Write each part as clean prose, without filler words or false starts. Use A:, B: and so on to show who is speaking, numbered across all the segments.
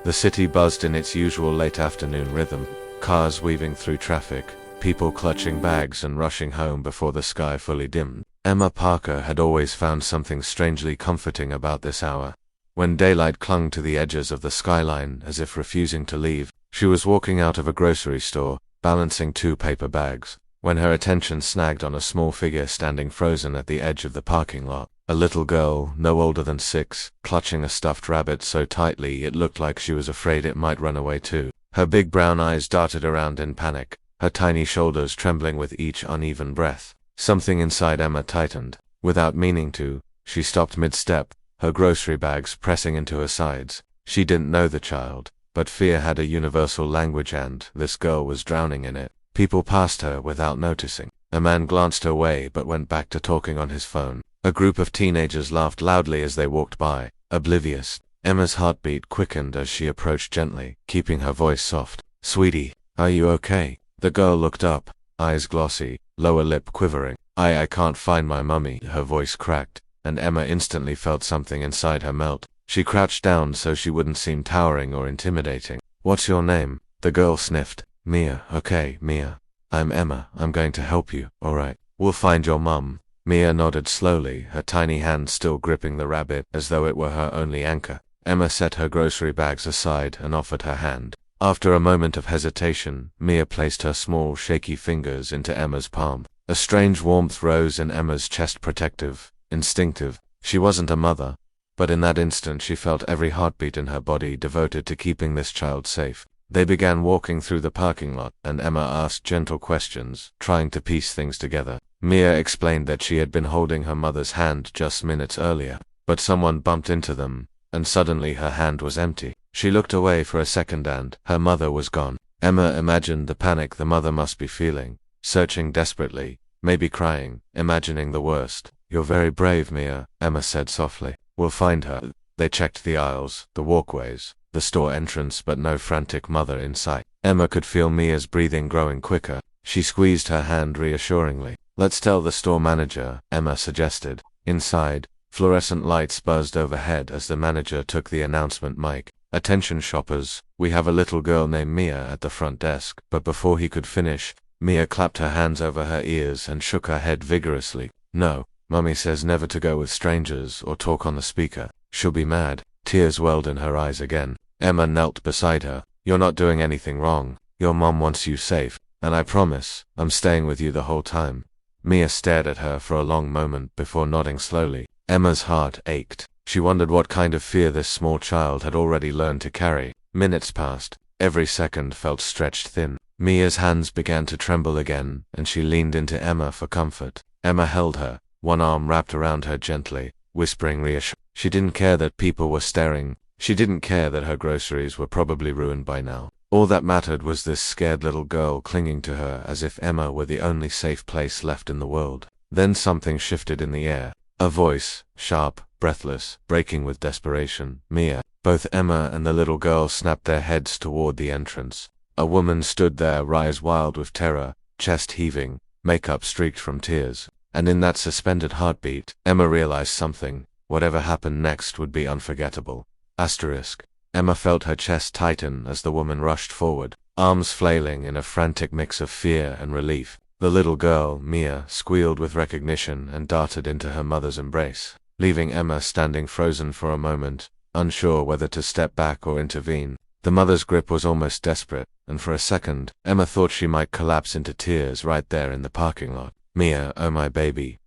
A: The city buzzed in its usual late afternoon rhythm, cars weaving through traffic, people clutching bags and rushing home before the sky fully dimmed. Emma Parker had always found something strangely comforting about this hour. When daylight clung to the edges of the skyline as if refusing to leave, she was walking out of a grocery store, balancing 2 paper bags, when her attention snagged on a small figure standing frozen at the edge of the parking lot. A little girl, no older than 6, clutching a stuffed rabbit so tightly it looked like she was afraid it might run away too. Her big brown eyes darted around in panic, her tiny shoulders trembling with each uneven breath. Something inside Emma tightened. Without meaning to, she stopped mid-step, her grocery bags pressing into her sides. She didn't know the child, but fear had a universal language and this girl was drowning in it. People passed her without noticing. A man glanced her way but went back to talking on his phone. A group of teenagers laughed loudly as they walked by, oblivious. Emma's heartbeat quickened as she approached gently, keeping her voice soft. "Sweetie, are you okay?" The girl looked up, eyes glossy, lower lip quivering. I can't find my mummy," her voice cracked, and Emma instantly felt something inside her melt. She crouched down so she wouldn't seem towering or intimidating. "What's your name?" The girl sniffed. "Mia." "Okay, Mia. I'm Emma. I'm going to help you, alright? We'll find your mum." Mia nodded slowly, her tiny hand still gripping the rabbit as though it were her only anchor. Emma set her grocery bags aside and offered her hand. After a moment of hesitation, Mia placed her small, shaky fingers into Emma's palm. A strange warmth rose in Emma's chest, protective, instinctive. She wasn't a mother, but in that instant she felt every heartbeat in her body devoted to keeping this child safe. They began walking through the parking lot, and Emma asked gentle questions, trying to piece things together. Mia explained that she had been holding her mother's hand just minutes earlier, but someone bumped into them, and suddenly her hand was empty. She looked away for a second and her mother was gone. Emma imagined the panic the mother must be feeling, searching desperately, maybe crying, imagining the worst. "You're very brave, Mia," Emma said softly. "We'll find her." They checked the aisles, the walkways, the store entrance, but no frantic mother in sight. Emma could feel Mia's breathing growing quicker. She squeezed her hand reassuringly. "Let's tell the store manager," Emma suggested. Inside, fluorescent lights buzzed overhead as the manager took the announcement mic. "Attention shoppers, we have a little girl named Mia at the front desk." But before he could finish, Mia clapped her hands over her ears and shook her head vigorously. "No, Mummy says never to go with strangers or talk on the speaker. She'll be mad." Tears welled in her eyes again. Emma knelt beside her. "You're not doing anything wrong. Your mom wants you safe, and I promise, I'm staying with you the whole time." Mia stared at her for a long moment before nodding slowly. Emma's heart ached. She wondered what kind of fear this small child had already learned to carry. Minutes passed. Every second felt stretched thin. Mia's hands began to tremble again, and she leaned into Emma for comfort. Emma held her, one arm wrapped around her gently, whispering reassurance. She didn't care that people were staring. She didn't care that her groceries were probably ruined by now. All that mattered was this scared little girl clinging to her as if Emma were the only safe place left in the world. Then something shifted in the air. A voice, sharp, breathless, breaking with desperation. "Mia." Both Emma and the little girl snapped their heads toward the entrance. A woman stood there, eyes wild with terror, chest heaving, makeup streaked from tears. And in that suspended heartbeat, Emma realized something. Whatever happened next would be unforgettable. Asterisk. Emma felt her chest tighten as the woman rushed forward, arms flailing in a frantic mix of fear and relief. The little girl, Mia, squealed with recognition and darted into her mother's embrace, leaving Emma standing frozen for a moment, unsure whether to step back or intervene. The mother's grip was almost desperate, and for a second, Emma thought she might collapse into tears right there in the parking lot. "Mia, oh my baby,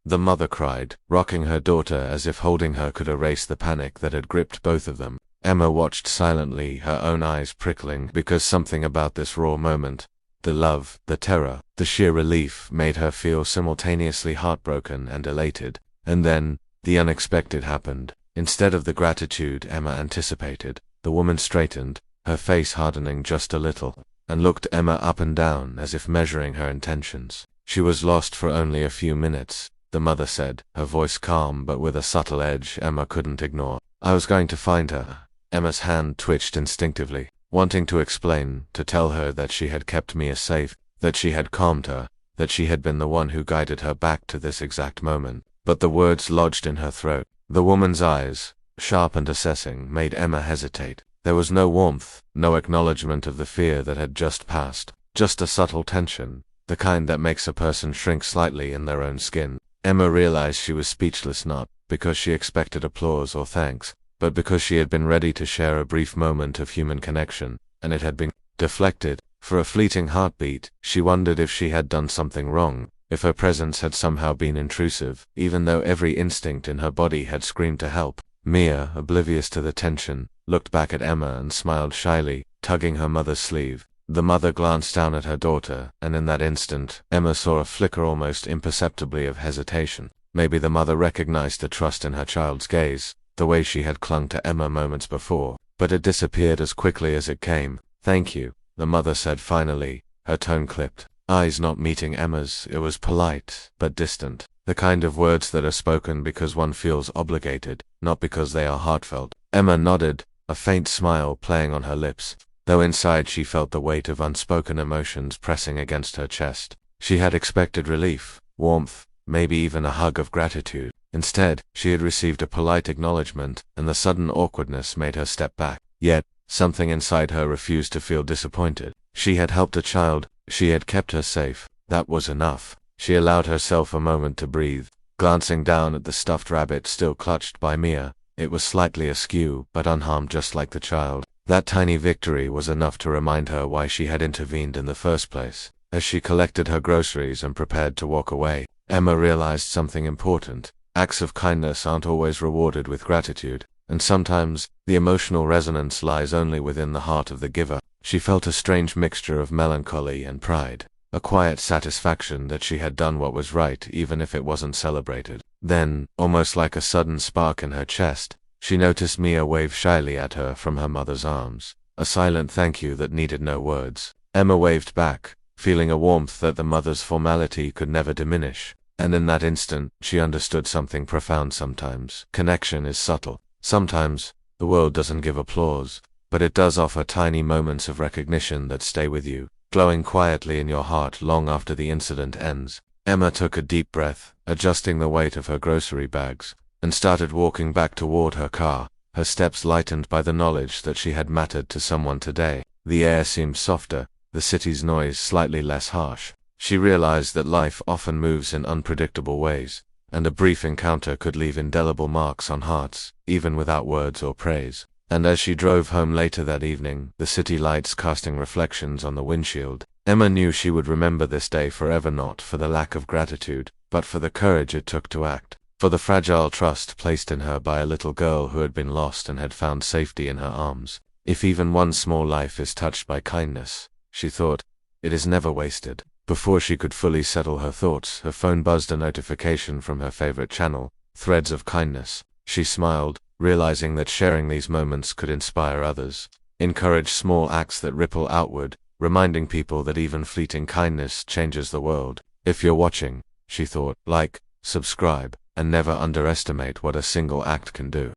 A: the mother cried, rocking her daughter as if holding her could erase the panic that had gripped both of them. Emma watched silently, her own eyes prickling, because something about this raw moment, the love, the terror, the sheer relief, made her feel simultaneously heartbroken and elated. And then, the unexpected happened. Instead of the gratitude Emma anticipated, the woman straightened, her face hardening just a little, and looked Emma up and down as if measuring her intentions. "She was lost for only a few minutes," the mother said, her voice calm but with a subtle edge Emma couldn't ignore. "I was going to find her." Emma's hand twitched instinctively, wanting to explain, to tell her that she had kept Mia safe, that she had calmed her, that she had been the one who guided her back to this exact moment. But the words lodged in her throat. The woman's eyes, sharp and assessing, made Emma hesitate. There was no warmth, no acknowledgement of the fear that had just passed, just a subtle tension, the kind that makes a person shrink slightly in their own skin. Emma realized she was speechless not because she expected applause or thanks, but because she had been ready to share a brief moment of human connection, and it had been deflected. For a fleeting heartbeat, she wondered if she had done something wrong, if her presence had somehow been intrusive, even though every instinct in her body had screamed to help. Mia, oblivious to the tension, looked back at Emma and smiled shyly, tugging her mother's sleeve. The mother glanced down at her daughter, and in that instant, Emma saw a flicker almost imperceptibly of hesitation. Maybe the mother recognized the trust in her child's gaze, the way she had clung to Emma moments before, but it disappeared as quickly as it came. "Thank you," the mother said finally, her tone clipped. Eyes not meeting Emma's, it was polite, but distant. The kind of words that are spoken because one feels obligated, not because they are heartfelt. Emma nodded, a faint smile playing on her lips, though inside she felt the weight of unspoken emotions pressing against her chest. She had expected relief, warmth, maybe even a hug of gratitude. Instead, she had received a polite acknowledgement, and the sudden awkwardness made her step back. Yet, something inside her refused to feel disappointed. She had helped a child, she had kept her safe. That was enough. She allowed herself a moment to breathe, glancing down at the stuffed rabbit still clutched by Mia. It was slightly askew, but unharmed just like the child. That tiny victory was enough to remind her why she had intervened in the first place. As she collected her groceries and prepared to walk away, Emma realized something important. Acts of kindness aren't always rewarded with gratitude, and sometimes, the emotional resonance lies only within the heart of the giver. She felt a strange mixture of melancholy and pride, a quiet satisfaction that she had done what was right even if it wasn't celebrated. Then, almost like a sudden spark in her chest, she noticed Mia wave shyly at her from her mother's arms, a silent thank you that needed no words. Emma waved back, feeling a warmth that the mother's formality could never diminish, and in that instant, she understood something profound. Sometimes, connection is subtle. Sometimes, the world doesn't give applause, but it does offer tiny moments of recognition that stay with you, glowing quietly in your heart long after the incident ends. Emma took a deep breath, adjusting the weight of her grocery bags, and started walking back toward her car, her steps lightened by the knowledge that she had mattered to someone today. The air seemed softer, the city's noise slightly less harsh. She realized that life often moves in unpredictable ways, and a brief encounter could leave indelible marks on hearts, even without words or praise. And as she drove home later that evening, the city lights casting reflections on the windshield, Emma knew she would remember this day forever, not for the lack of gratitude, but for the courage it took to act, for the fragile trust placed in her by a little girl who had been lost and had found safety in her arms. If even one small life is touched by kindness, she thought, it is never wasted. Before she could fully settle her thoughts, her phone buzzed a notification from her favorite channel, Threads of Kindness. She smiled, realizing that sharing these moments could inspire others, encourage small acts that ripple outward, reminding people that even fleeting kindness changes the world. If you're watching, she thought, like, subscribe, and never underestimate what a single act can do.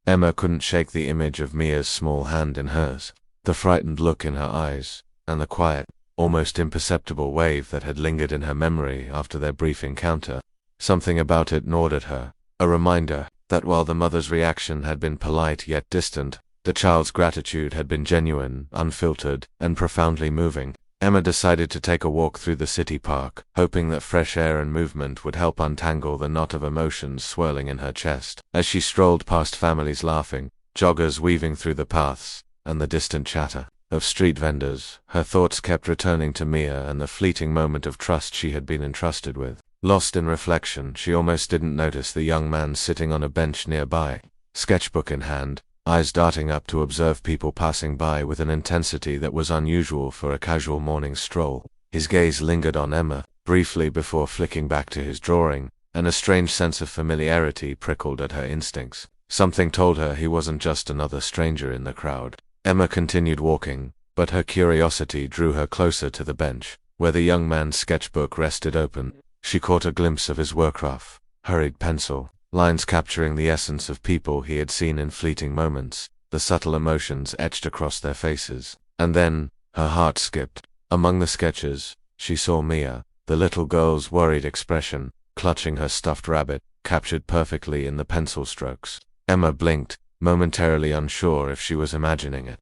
A: Emma couldn't shake the image of Mia's small hand in hers, the frightened look in her eyes, and the quiet, almost imperceptible wave that had lingered in her memory after their brief encounter. Something about it gnawed at her, a reminder that while the mother's reaction had been polite yet distant, the child's gratitude had been genuine, unfiltered, and profoundly moving. Emma decided to take a walk through the city park, hoping that fresh air and movement would help untangle the knot of emotions swirling in her chest. As she strolled past families laughing, joggers weaving through the paths, and the distant chatter of street vendors, her thoughts kept returning to Mia and the fleeting moment of trust she had been entrusted with. Lost in reflection, she almost didn't notice the young man sitting on a bench nearby, sketchbook in hand, eyes darting up to observe people passing by with an intensity that was unusual for a casual morning stroll. His gaze lingered on Emma, briefly before flicking back to his drawing, and a strange sense of familiarity prickled at her instincts. Something told her he wasn't just another stranger in the crowd. Emma continued walking, but her curiosity drew her closer to the bench, where the young man's sketchbook rested open. She caught a glimpse of his work rough, hurried pencil, lines capturing the essence of people he had seen in fleeting moments, the subtle emotions etched across their faces. And then, her heart skipped. Among the sketches, she saw Mia, the little girl's worried expression, clutching her stuffed rabbit, captured perfectly in the pencil strokes. Emma blinked, momentarily unsure if she was imagining it.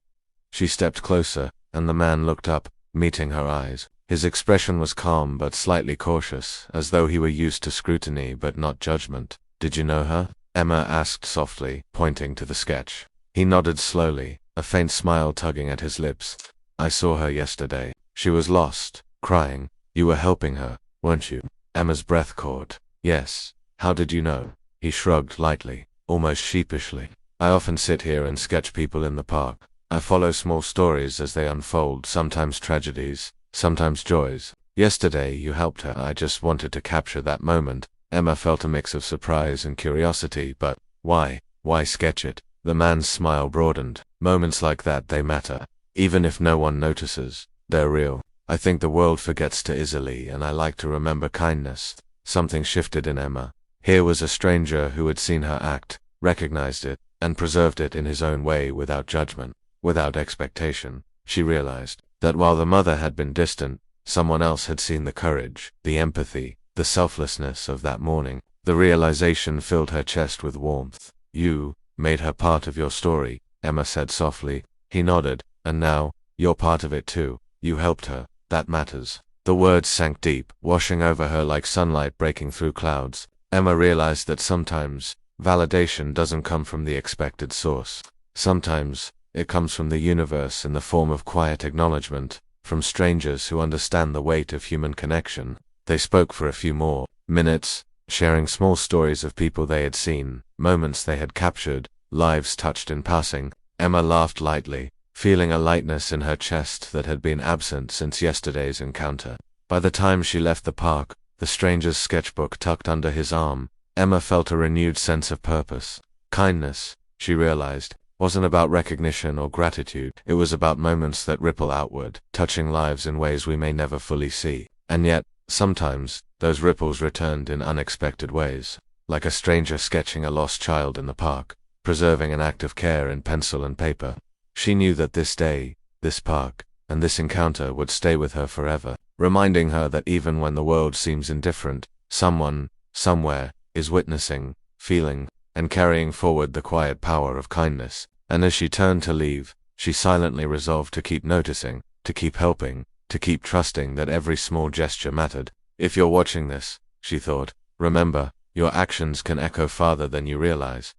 A: She stepped closer, and the man looked up, meeting her eyes. His expression was calm but slightly cautious, as though he were used to scrutiny but not judgment. "Did you know her?" Emma asked softly, pointing to the sketch. He nodded slowly, a faint smile tugging at his lips. "I saw her yesterday. She was lost, crying. You were helping her, weren't you?" Emma's breath caught. "Yes. How did you know?" He shrugged lightly, almost sheepishly. "I often sit here and sketch people in the park. I follow small stories as they unfold, sometimes tragedies, sometimes joys. Yesterday you helped her. I just wanted to capture that moment." Emma felt a mix of surprise and curiosity, but why? Why sketch it? The man's smile broadened. "Moments like that, they matter. Even if no one notices, they're real. I think the world forgets too easily, and I like to remember kindness." Something shifted in Emma. Here was a stranger who had seen her act, recognized it, and preserved it in his own way without judgment, without expectation. She realized that while the mother had been distant, someone else had seen the courage, the empathy, the selflessness of that morning. The realization filled her chest with warmth. "You made her part of your story," Emma said softly. He nodded. "And now, you're part of it too. You helped her. That matters." The words sank deep, washing over her like sunlight breaking through clouds. Emma realized that sometimes validation doesn't come from the expected source. Sometimes it comes from the universe in the form of quiet acknowledgement, from strangers who understand the weight of human connection. They spoke for a few more minutes, sharing small stories of people they had seen, moments they had captured, lives touched in passing. Emma laughed lightly, feeling a lightness in her chest that had been absent since yesterday's encounter. By the time she left the park, the stranger's sketchbook tucked under his arm, Emma felt a renewed sense of purpose. Kindness, she realized, wasn't about recognition or gratitude. It was about moments that ripple outward, touching lives in ways we may never fully see. And yet, sometimes, those ripples returned in unexpected ways, like a stranger sketching a lost child in the park, preserving an act of care in pencil and paper. She knew that this day, this park, and this encounter would stay with her forever, reminding her that even when the world seems indifferent, someone, somewhere, is witnessing, feeling, and carrying forward the quiet power of kindness. And as she turned to leave, she silently resolved to keep noticing, to keep helping, to keep trusting that every small gesture mattered. "If you're watching this," she thought, "remember, your actions can echo farther than you realize."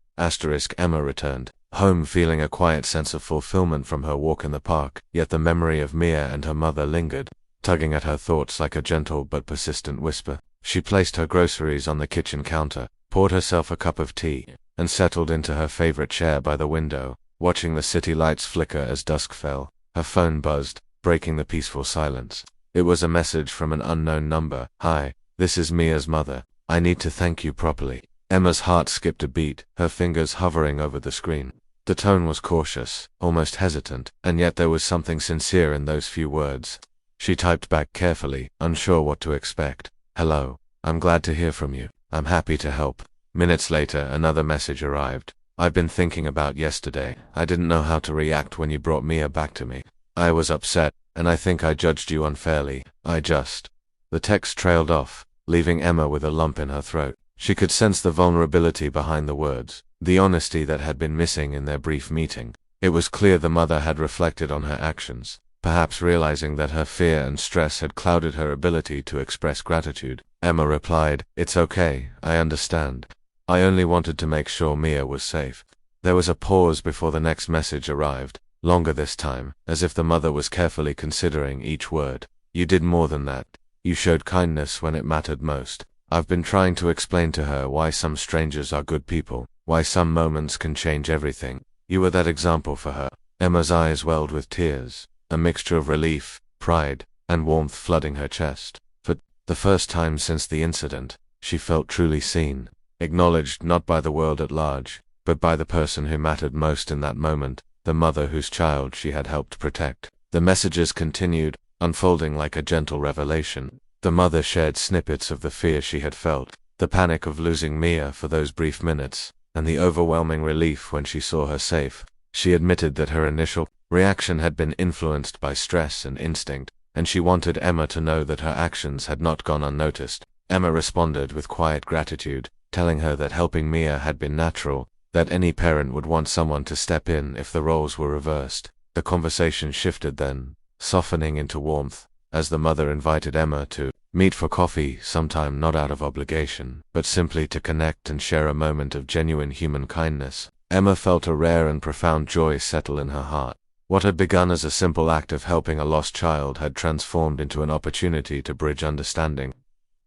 A: Emma returned home feeling a quiet sense of fulfillment from her walk in the park, yet the memory of Mia and her mother lingered, tugging at her thoughts like a gentle but persistent whisper. She placed her groceries on the kitchen counter, poured herself a cup of tea, and settled into her favorite chair by the window, watching the city lights flicker as dusk fell. Her phone buzzed, breaking the peaceful silence. It was a message from an unknown number. "Hi, this is Mia's mother. I need to thank you properly." Emma's heart skipped a beat, her fingers hovering over the screen. The tone was cautious, almost hesitant, and yet there was something sincere in those few words. She typed back carefully, unsure what to expect. "Hello, I'm glad to hear from you. I'm happy to help." Minutes later, another message arrived. "I've been thinking about yesterday. I didn't know how to react when you brought Mia back to me. I was upset, and I think I judged you unfairly. The text trailed off, leaving Emma with a lump in her throat. She could sense the vulnerability behind the words, the honesty that had been missing in their brief meeting. It was clear the mother had reflected on her actions, perhaps realizing that her fear and stress had clouded her ability to express gratitude. Emma replied, "It's okay, I understand. I only wanted to make sure Mia was safe." There was a pause before the next message arrived, longer this time, as if the mother was carefully considering each word. "You did more than that. You showed kindness when it mattered most. I've been trying to explain to her why some strangers are good people, why some moments can change everything. You were that example for her." Emma's eyes welled with tears, a mixture of relief, pride, and warmth flooding her chest. For the first time since the incident, she felt truly seen, acknowledged not by the world at large, but by the person who mattered most in that moment, the mother whose child she had helped protect. The messages continued, unfolding like a gentle revelation. The mother shared snippets of the fear she had felt, the panic of losing Mia for those brief minutes, and the overwhelming relief when she saw her safe. She admitted that her initial reaction had been influenced by stress and instinct, and she wanted Emma to know that her actions had not gone unnoticed. Emma responded with quiet gratitude, telling her that helping Mia had been natural, that any parent would want someone to step in if the roles were reversed. The conversation shifted then, softening into warmth, as the mother invited Emma to meet for coffee sometime, not out of obligation, but simply to connect and share a moment of genuine human kindness. Emma felt a rare and profound joy settle in her heart. What had begun as a simple act of helping a lost child had transformed into an opportunity to bridge understanding,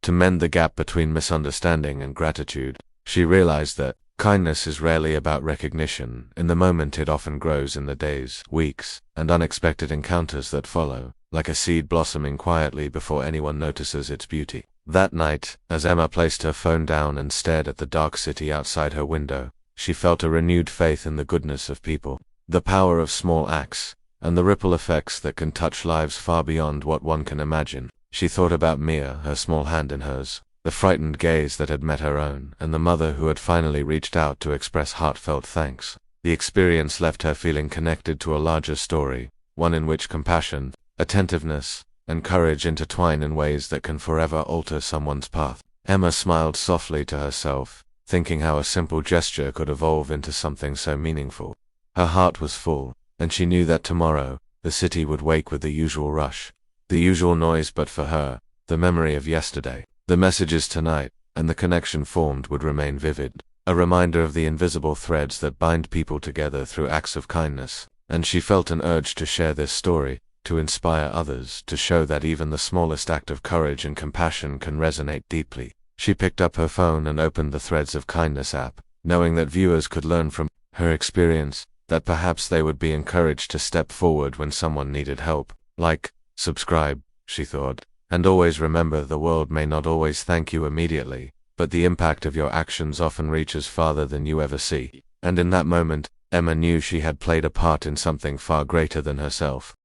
A: to mend the gap between misunderstanding and gratitude. She realized that kindness is rarely about recognition in the moment. It often grows in the days, weeks, and unexpected encounters that follow, like a seed blossoming quietly before anyone notices its beauty. That night, as Emma placed her phone down and stared at the dark city outside her window, she felt a renewed faith in the goodness of people, the power of small acts, and the ripple effects that can touch lives far beyond what one can imagine. She thought about Mia, her small hand in hers, the frightened gaze that had met her own, and the mother who had finally reached out to express heartfelt thanks. The experience left her feeling connected to a larger story, one in which compassion, attentiveness, and courage intertwine in ways that can forever alter someone's path. Emma smiled softly to herself, thinking how a simple gesture could evolve into something so meaningful. Her heart was full, and she knew that tomorrow, the city would wake with the usual rush, the usual noise, but for her, the memory of yesterday, the messages tonight, and the connection formed would remain vivid, a reminder of the invisible threads that bind people together through acts of kindness. And she felt an urge to share this story, to inspire others, to show that even the smallest act of courage and compassion can resonate deeply. She picked up her phone and opened the Threads of Kindness app, knowing that viewers could learn from her experience, that perhaps they would be encouraged to step forward when someone needed help. Like, subscribe, she thought, and always remember, the world may not always thank you immediately, but the impact of your actions often reaches farther than you ever see. And in that moment, Emma knew she had played a part in something far greater than herself.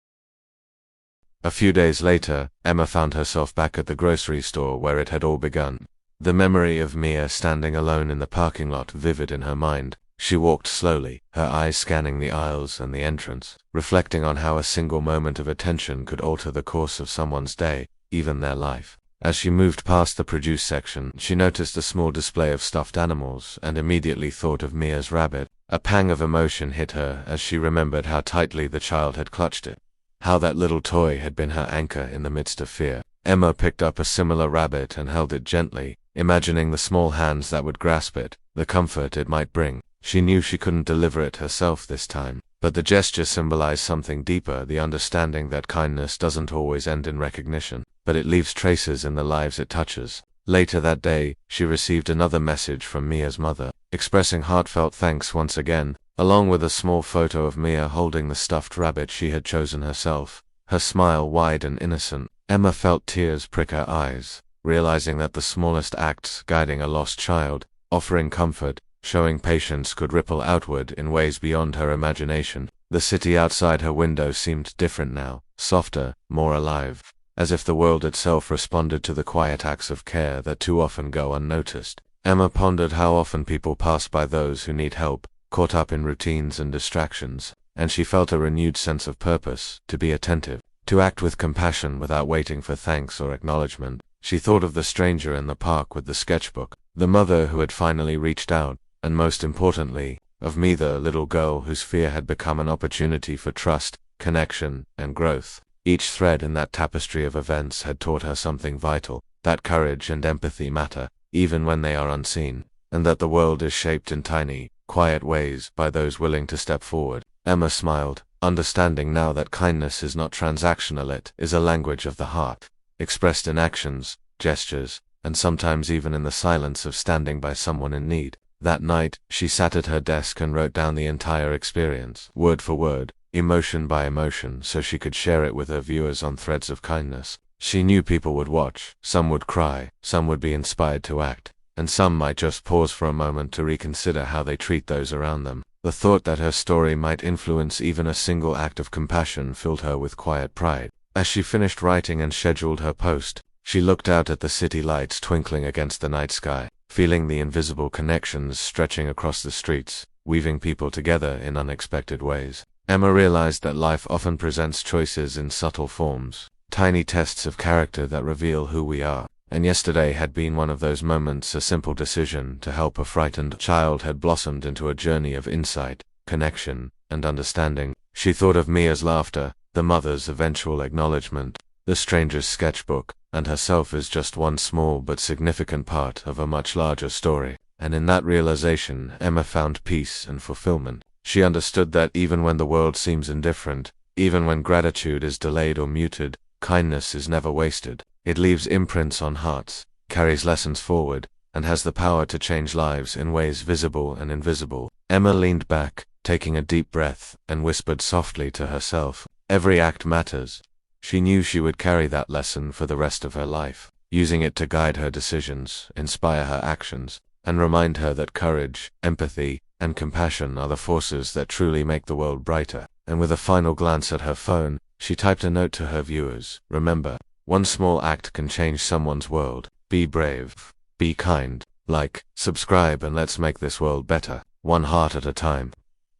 A: A few days later, Emma found herself back at the grocery store where it had all begun. The memory of Mia standing alone in the parking lot vivid in her mind. She walked slowly, her eyes scanning the aisles and the entrance, reflecting on how a single moment of attention could alter the course of someone's day, even their life. As she moved past the produce section, she noticed a small display of stuffed animals and immediately thought of Mia's rabbit. A pang of emotion hit her as she remembered how tightly the child had clutched it, how that little toy had been her anchor in the midst of fear. Emma picked up a similar rabbit and held it gently, imagining the small hands that would grasp it, the comfort it might bring. She knew she couldn't deliver it herself this time, but the gesture symbolized something deeper, the understanding that kindness doesn't always end in recognition, but it leaves traces in the lives it touches. Later that day, she received another message from Mia's mother, expressing heartfelt thanks once again, along with a small photo of Mia holding the stuffed rabbit she had chosen herself, her smile wide and innocent. Emma felt tears prick her eyes, realizing that the smallest acts guiding a lost child, offering comfort, showing patience, could ripple outward in ways beyond her imagination. The city outside her window seemed different now, softer, more alive, as if the world itself responded to the quiet acts of care that too often go unnoticed. Emma pondered how often people pass by those who need help, caught up in routines and distractions, and she felt a renewed sense of purpose, to be attentive, to act with compassion without waiting for thanks or acknowledgement. She thought of the stranger in the park with the sketchbook, the mother who had finally reached out, and most importantly, of me, the little girl whose fear had become an opportunity for trust, connection, and growth. Each thread in that tapestry of events had taught her something vital, that courage and empathy matter, even when they are unseen, and that the world is shaped in tiny, quiet ways by those willing to step forward. Emma smiled, understanding now that kindness is not transactional, it is a language of the heart, expressed in actions, gestures, and sometimes even in the silence of standing by someone in need. That night, she sat at her desk and wrote down the entire experience, word for word, emotion by emotion, so she could share it with her viewers on Threads of Kindness. She knew people would watch, some would cry, some would be inspired to act, and some might just pause for a moment to reconsider how they treat those around them. The thought that her story might influence even a single act of compassion filled her with quiet pride. As she finished writing and scheduled her post, she looked out at the city lights twinkling against the night sky, feeling the invisible connections stretching across the streets, weaving people together in unexpected ways. Emma realized that life often presents choices in subtle forms, tiny tests of character that reveal who we are. and yesterday had been one of those moments. A simple decision to help a frightened child had blossomed into a journey of insight, connection, and understanding. She thought of Mia's laughter, the mother's eventual acknowledgement, the stranger's sketchbook, and herself as just one small but significant part of a much larger story. And in that realization, Emma found peace and fulfillment. She understood that even when the world seems indifferent, even when gratitude is delayed or muted, kindness is never wasted. It leaves imprints on hearts, carries lessons forward, and has the power to change lives in ways visible and invisible. Emma leaned back, taking a deep breath, and whispered softly to herself, "Every act matters." She knew she would carry that lesson for the rest of her life, using it to guide her decisions, inspire her actions, and remind her that courage, empathy, and compassion are the forces that truly make the world brighter. And with a final glance at her phone, she typed a note to her viewers. Remember, one small act can change someone's world. Be brave, be kind, like, subscribe, and let's make this world better, one heart at a time.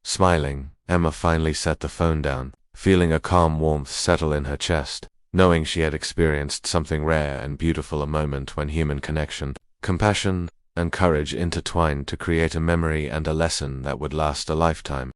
A: Smiling, Emma finally set the phone down, feeling a calm warmth settle in her chest, knowing she had experienced something rare and beautiful, a moment when human connection, compassion, and courage intertwined to create a memory and a lesson that would last a lifetime.